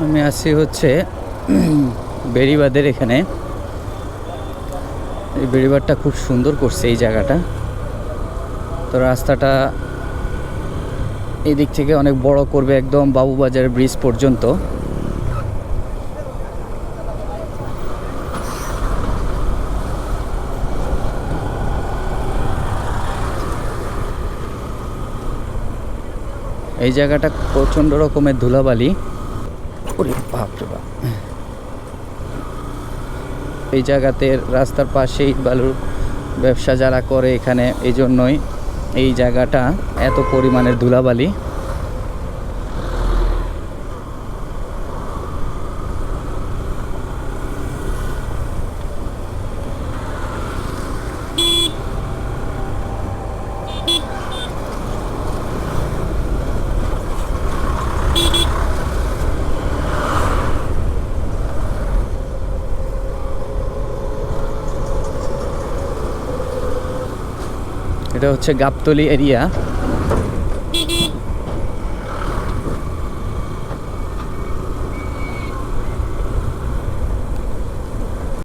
আমি আছি হচ্ছে বেড়িবাঁধের এখানে। এই বেড়িবাঁধটা খুব সুন্দর করছে এই জায়গাটা। তো রাস্তাটা এই দিক থেকে অনেক বড় করবে একদম বাবুবাজার ব্রিজ পর্যন্ত। এই জায়গাটা প্রচণ্ড রকমের ধুলাবালি। ওরে বাপরে বাপ! এই জায়গাতে রাস্তার পাশেই বালুর ব্যবসা যারা করে এখানে, এই জন্যই এই জায়গাটা এত পরিমাণের ধুলাবালি। এটা হচ্ছে গাবতলী এরিয়া।